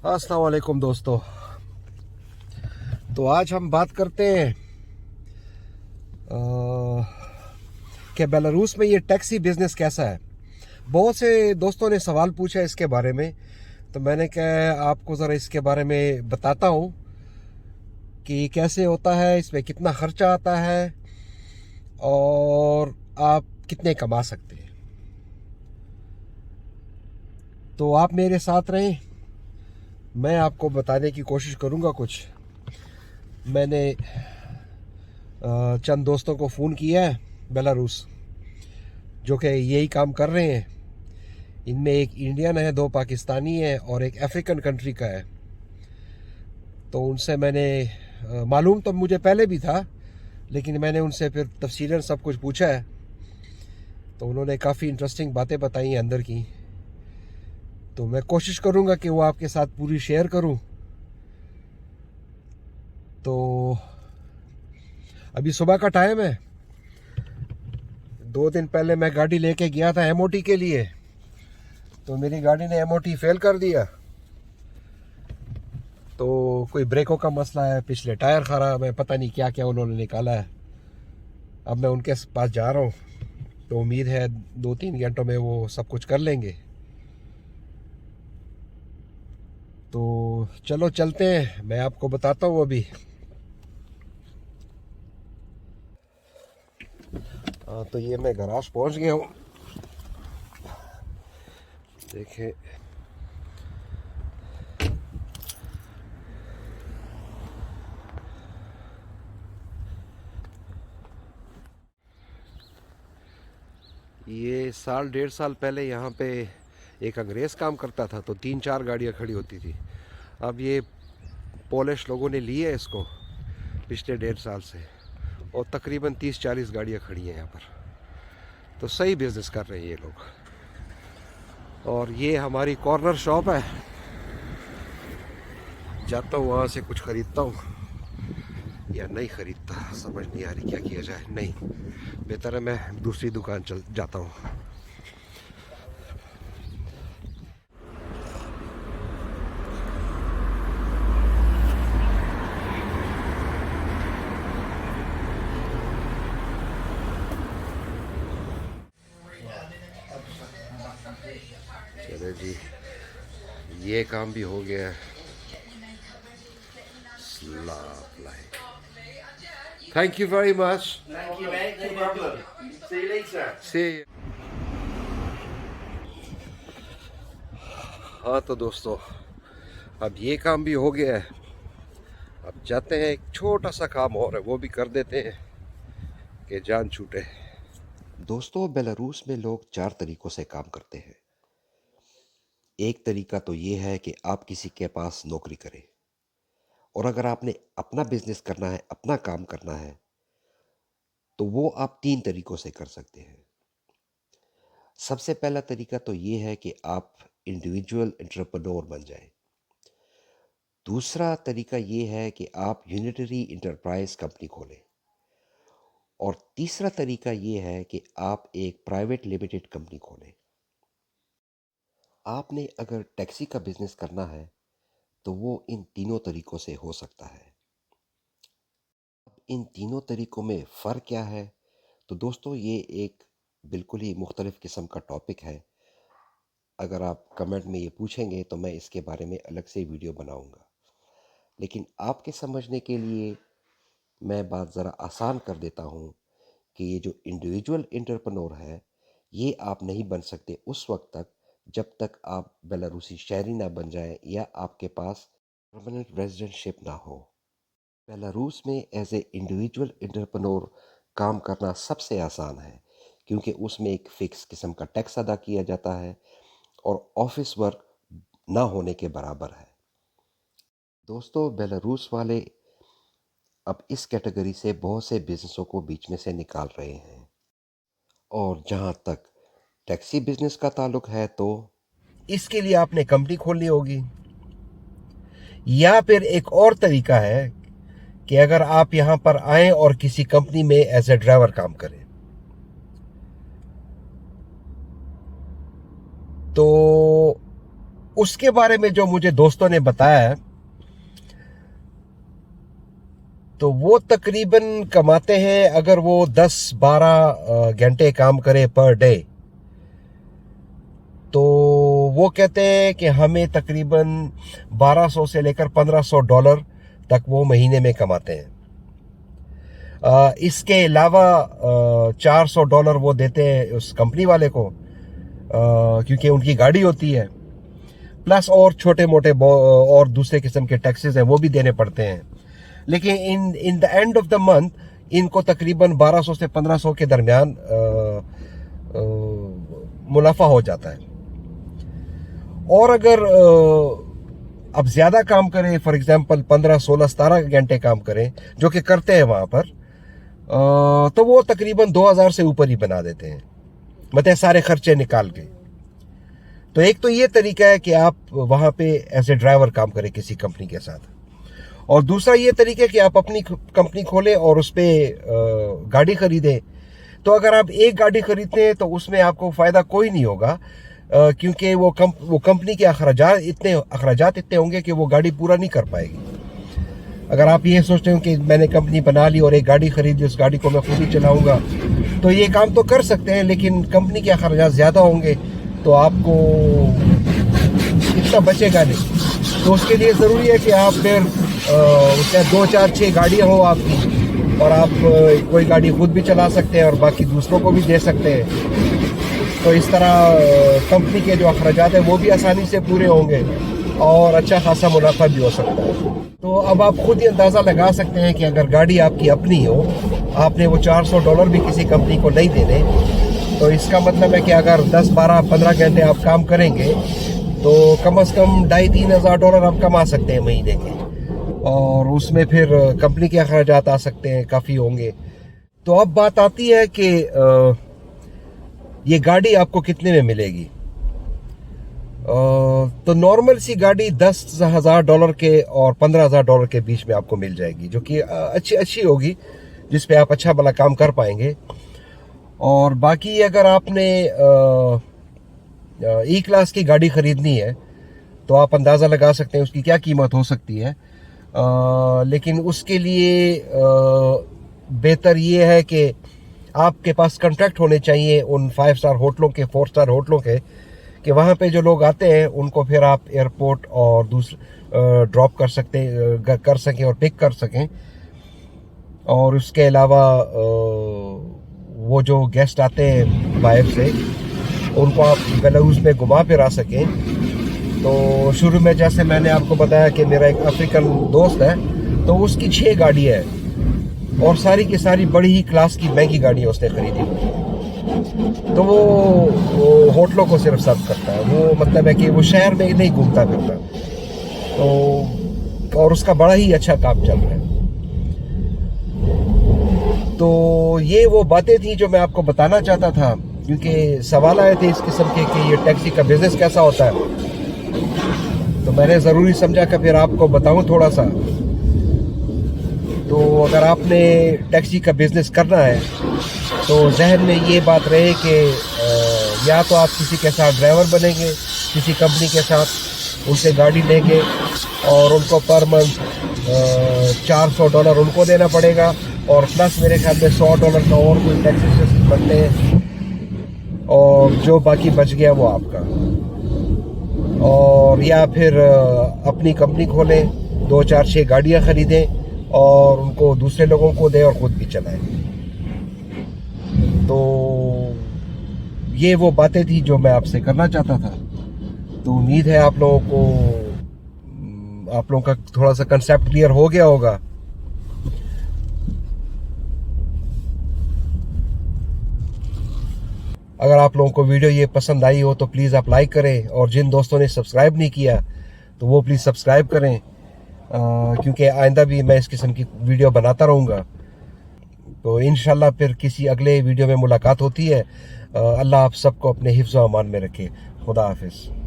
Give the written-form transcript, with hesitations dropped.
अस्सलाम वालेकुम दोस्तों। तो आज हम बात करते हैं कि बेलारूस में ये टैक्सी बिजनेस कैसा है। बहुत से दोस्तों ने सवाल पूछा इसके बारे में, तो मैंने कहा आपको ज़रा इसके बारे में बताता हूँ कि कैसे होता है, इसमें कितना खर्चा आता है और आप कितने कमा सकते हैं। तो आप मेरे साथ रहें, मैं आपको बताने की कोशिश करूँगा। कुछ मैंने चंद दोस्तों को फ़ोन किया है बेलारूस, जो कि यही काम कर रहे हैं। इनमें एक इंडियन है, दो पाकिस्तानी है और एक अफ्रीकन कंट्री का है। तो उनसे मैंने मालूम तो मुझे पहले भी था, लेकिन मैंने उनसे फिर तफसीलन सब कुछ पूछा है। तो उन्होंने काफ़ी इंटरेस्टिंग बातें बताई हैं अंदर की। तो मैं कोशिश करूँगा कि वो आपके साथ पूरी शेयर करूँ। तो अभी सुबह का टाइम है। 2 दिन पहले मैं गाड़ी लेके गया था एमओटी के लिए, तो मेरी गाड़ी ने एमओटी फेल कर दिया। तो कोई ब्रेकों का मसला है, पिछले टायर ख़राब है, पता नहीं क्या क्या उन्होंने निकाला है। अब मैं उनके पास जा रहा हूँ, तो उम्मीद है 2-3 घंटों में वो सब कुछ कर लेंगे। तो चलो चलते हैं, मैं आपको बताता हूँ अभी। तो ये मैं गराज पहुँच गया हूँ। देखें, ये 1.5 साल पहले यहाँ पे एक अंग्रेज़ काम करता था, तो 3-4 गाड़ियाँ खड़ी होती थी। अब ये पोलिश लोगों ने ली है इसको पिछले 1.5 साल से, और तकरीबन 30-40 गाड़ियाँ खड़ी हैं यहाँ पर। तो सही बिज़नेस कर रहे हैं ये लोग। और ये हमारी कॉर्नर शॉप है, जाता हूँ वहाँ से कुछ ख़रीदता हूँ या नहीं ख़रीदता, समझ नहीं आ रही क्या किया जाए। नहीं, बेहतर है मैं दूसरी दुकान चल जाता हूँ। चले जी, ये काम भी हो गया है। Thank you very much. Thank you, mate. No problem. See you later. से हाँ तो दोस्तों, अब ये काम भी हो गया है। अब जाते हैं, एक छोटा सा काम और है, वो भी कर देते हैं कि जान छूटे। दोस्तों, बेलारूस में लोग 4 तरीकों से काम करते हैं। एक तरीका तो ये है कि आप किसी के पास नौकरी करें, और अगर आपने अपना बिजनेस करना है, अपना काम करना है, तो वो आप 3 तरीकों से कर सकते हैं। सबसे पहला तरीका तो ये है कि आप इंडिविजुअल एंटरप्रेन्योर बन जाएं। दूसरा तरीका ये है कि आप यूनिटरी इंटरप्राइज कंपनी खोलें। और तीसरा तरीका ये है कि आप एक प्राइवेट लिमिटेड कंपनी खोलें। आपने अगर टैक्सी का बिजनेस करना है, तो वो इन तीनों तरीकों से हो सकता है। इन तीनों तरीकों में फ़र्क क्या है? तो दोस्तों, ये एक बिल्कुल ही मुख्तलिफ़ किस्म का टॉपिक है। अगर आप कमेंट में ये पूछेंगे तो मैं इसके बारे में अलग से वीडियो बनाऊंगा। लेकिन आपके समझने के लिए मैं बात ज़रा आसान कर देता हूँ कि ये जो इंडिविजुअल एंटरप्रेन्योर है, ये आप नहीं बन सकते उस वक्त तक जब तक आप बेलारूसी शहरी ना बन जाएं या आपके पास परमानेंट रेजिडेंटशिप ना हो। बेलारूस में एज ए इंडिविजुअल एंटरप्रेन्योर काम करना सबसे आसान है, क्योंकि उसमें एक फ़िक्स किस्म का टैक्स अदा किया जाता है और ऑफिस वर्क ना होने के बराबर है। दोस्तों, बेलारूस वाले अब इस कैटेगरी से बहुत से बिजनेसों को बीच में से निकाल रहे हैं। और जहाँ तक टैक्सी बिजनेस का ताल्लुक है, तो इसके लिए आपने कंपनी खोलनी होगी, या फिर एक और तरीका है कि अगर आप यहाँ पर आए और किसी कंपनी में एज ए ड्राइवर काम करें, तो उसके बारे में जो मुझे दोस्तों ने बताया, तो वो तकरीबन कमाते हैं, अगर वो 10-12 घंटे काम करे पर डे, तो वो कहते हैं कि हमें तकरीबन 1200 से लेकर $1500 तक वो महीने में कमाते हैं। इसके अलावा $400 वो देते हैं उस कंपनी वाले को, क्योंकि उनकी गाड़ी होती है, प्लस और छोटे मोटे और दूसरे किस्म के टैक्सेस हैं वो भी देने पड़ते हैं। लेकिन in the end of the month इनको तकरीबन 1200 से 1500 के दरमियान मुनाफा हो जाता है। और अगर अब ज़्यादा काम करें, फॉर एग्जांपल 15, 16, 17 घंटे काम करें, जो कि करते हैं वहाँ पर, तो वो तकरीबन 2000 से ऊपर ही बना देते हैं, मतलब सारे खर्चे निकाल के। तो एक तो ये तरीका है कि आप वहाँ पे एज ए ड्राइवर काम करें किसी कंपनी के साथ, और दूसरा ये तरीका है कि आप अपनी कंपनी खोलें और उस पर गाड़ी खरीदें। तो अगर आप एक गाड़ी खरीदते हैं तो उसमें आपको फ़ायदा कोई नहीं होगा, क्योंकि वो कंपनी के अखराजात इतने होंगे कि वो गाड़ी पूरा नहीं कर पाएगी। अगर आप ये सोचते हो कि मैंने कंपनी बना ली और एक गाड़ी खरीदी, उस गाड़ी को मैं खुद ही चलाऊंगा, तो ये काम तो कर सकते हैं, लेकिन कंपनी के अखराजात ज़्यादा होंगे तो आपको इतना बचेगा नहीं। तो उसके लिए ज़रूरी है कि आप फिर उसमें 2, 4, 6 गाड़ियाँ हो आपकी, और आप कोई गाड़ी खुद भी चला सकते हैं और बाकी दूसरों को भी दे सकते हैं। तो इस तरह कंपनी के जो अखराजात हैं वो भी आसानी से पूरे होंगे और अच्छा खासा मुनाफा भी हो सकता है। तो अब आप खुद ही अंदाज़ा लगा सकते हैं कि अगर गाड़ी आपकी अपनी हो, आपने वो $400 भी किसी कंपनी को नहीं देने, तो इसका मतलब है कि अगर 10, 12, 15 घंटे आप काम करेंगे तो कम से कम $2,500-3,000 आप कमा सकते हैं महीने के, और उसमें फिर कंपनी के अखराजात आ सकते हैं, काफ़ी होंगे। तो अब बात आती है कि ये गाड़ी आपको कितने में मिलेगी। तो नॉर्मल सी गाड़ी $10,000 के और $15,000 के बीच में आपको मिल जाएगी, जो कि अच्छी होगी, जिस पे आप अच्छा भला काम कर पाएंगे। और बाकी अगर आपने ई क्लास की गाड़ी खरीदनी है तो आप अंदाज़ा लगा सकते हैं उसकी क्या कीमत हो सकती है। लेकिन उसके लिए बेहतर ये है कि आपके पास कॉन्ट्रैक्ट होने चाहिए उन 5 स्टार होटलों के, 4 स्टार होटलों के, कि वहाँ पे जो लोग आते हैं उनको फिर आप एयरपोर्ट और ड्रॉप कर सकें और पिक कर सकें। और उसके अलावा वो जो गेस्ट आते हैं बाहर से, उनको आप बेलारूस में घुमा फिरा सकें। तो शुरू में जैसे मैंने आपको बताया कि मेरा एक अफ्रीकन दोस्त है, तो उसकी 6 गाड़ियाँ हैं और सारी की सारी बड़ी ही क्लास की महंगी गाड़ियाँ उसने खरीदी हुई है। तो वो होटलों को सिर्फ सर्व करता है, वो मतलब है कि वो शहर में नहीं घूमता फिरता, तो और उसका बड़ा ही अच्छा काम चल रहा है। तो ये वो बातें थी जो मैं आपको बताना चाहता था, क्योंकि सवाल आए थे इस किस्म के कि ये टैक्सी का बिजनेस कैसा होता है, तो मैंने ज़रूरी समझा कि फिर आपको बताऊं थोड़ा सा। तो अगर आपने टैक्सी का बिज़नेस करना है तो जहन में ये बात रहे कि या तो आप किसी के साथ ड्राइवर बनेंगे, किसी कंपनी के साथ, उनसे गाड़ी लेंगे और उनको पर मंथ $400 उनको देना पड़ेगा, और प्लस मेरे ख्याल में $100 का और कोई टैक्सेस बनते हैं, और जो बाकी बच गया वो आपका। और या फिर अपनी कंपनी खोलें, 2, 4, 6 गाड़ियाँ ख़रीदें और उनको दूसरे लोगों को दें और ख़ुद भी चलाएं। तो ये वो बातें थी जो मैं आपसे करना चाहता था। तो उम्मीद है आप लोगों का थोड़ा सा कंसेप्ट क्लियर हो गया होगा। अगर आप लोगों को वीडियो ये पसंद आई हो तो प्लीज़ आप लाइक करें, और जिन दोस्तों ने सब्सक्राइब नहीं किया तो वो प्लीज़ सब्सक्राइब करें, क्योंकि आइंदा भी मैं इस किस्म की वीडियो बनाता रहूँगा। तो इंशाल्लाह फिर किसी अगले वीडियो में मुलाकात होती है। अल्लाह आप सबको अपने हिफ्ज़ व अमान में रखे। खुदा हाफिज़।